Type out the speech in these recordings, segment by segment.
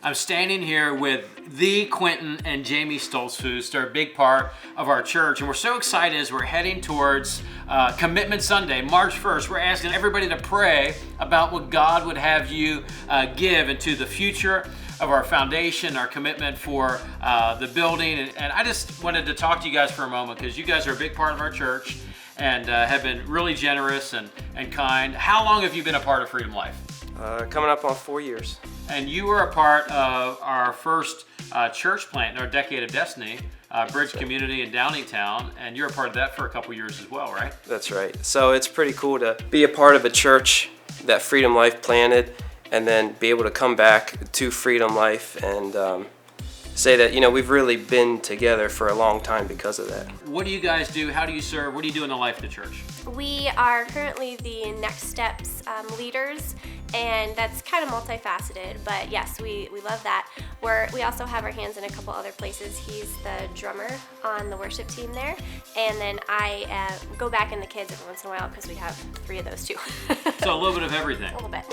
I'm standing here with the Quintin and Jaimee Stoltzfus. They're a big part of our church, and we're so excited as we're heading towards Commitment Sunday, March 1st. We're asking everybody to pray about what God would have you give into the future of our foundation, our commitment for the building. And I just wanted to talk to you guys for a moment because you guys are a big part of our church and have been really generous and kind. How long have you been a part of Freedom Life? Coming up on 4 years. And you were a part of our first church plant in our Decade of Destiny, Bridge Community in Downingtown, and you're a part of that for a couple years as well, right? That's right. So it's pretty cool to be a part of a church that Freedom Life planted and then be able to come back to Freedom Life and say that, you know, we've really been together for a long time because of that. What do you guys do? How do you serve? What do you do in the life of the church? We are currently the Next Steps leaders, and that's kind of multifaceted, but yes, we love that. We also have our hands in a couple other places. He's the drummer on the worship team there, and then I go back in the kids every once in a while because we have 3 of those too. So a little bit of everything. A little bit.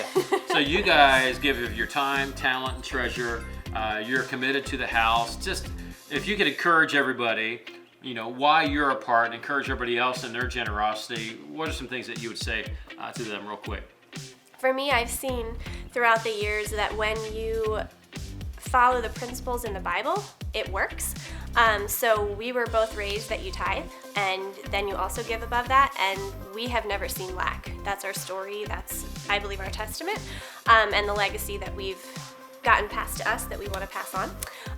So you guys give of your time, talent, and treasure. You're committed to the house. Just if you could encourage everybody, you know, why you're a part, and encourage everybody else in their generosity, what are some things that you would say to them real quick? For me, I've seen throughout the years that when you follow the principles in the Bible, it works. So we were both raised that you tithe, and then you also give above that, and we have never seen lack. That's our story. That's, I believe, our testament, and the legacy that we've gotten passed to us that we want to pass on.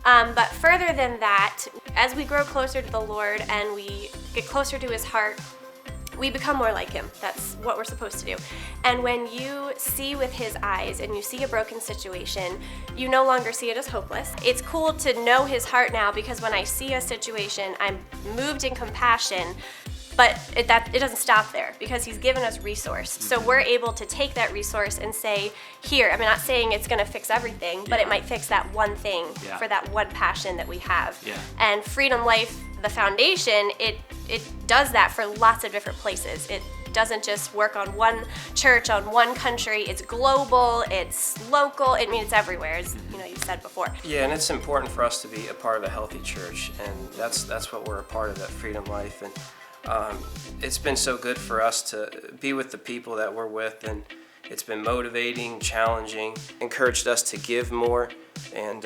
But further than that, as we grow closer to the Lord and we get closer to His heart, we become more like Him. That's what we're supposed to do. And when you see with His eyes and you see a broken situation, you no longer see it as hopeless. It's cool to know His heart now, because when I see a situation, I'm moved in compassion. But it doesn't stop there, because He's given us resource. So we're able to take that resource and say, here, I'm not saying it's going to fix everything, but it might fix that one thing for that one passion that we have. Yeah. And Freedom Life, the foundation, it does that for lots of different places. It doesn't just work on one church, on one country. It's global, it's local. I mean, it's everywhere, as you said before. Yeah, and it's important for us to be a part of a healthy church, and that's what we're a part of, that Freedom Life. And it's been so good for us to be with the people that we're with, and it's been motivating, challenging, encouraged us to give more, and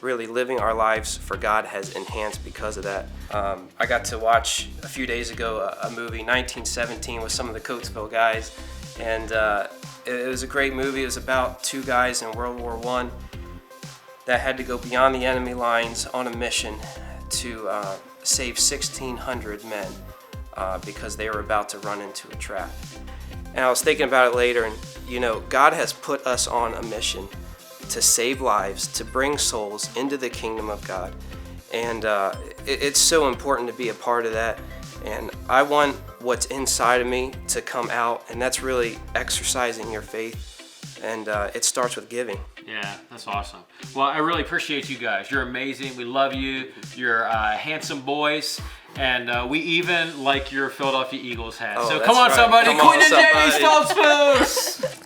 really living our lives for God has enhanced because of that. I got to watch a few days ago a movie, 1917, with some of the Coatesville guys, and it was a great movie. It was about 2 guys in World War I that had to go beyond the enemy lines on a mission to save 1,600 men. Because they were about to run into a trap. And I was thinking about it later, and God has put us on a mission to save lives, to bring souls into the kingdom of God. And it's so important to be a part of that. And I want what's inside of me to come out, and that's really exercising your faith. And it starts with giving. Yeah, that's awesome. Well, I really appreciate you guys. You're amazing. We love you. You're handsome boys. And we even like your Philadelphia Eagles hat. Oh, so come on, right. somebody. Come on, Quintin Jaimee somebody. Stoltzfus!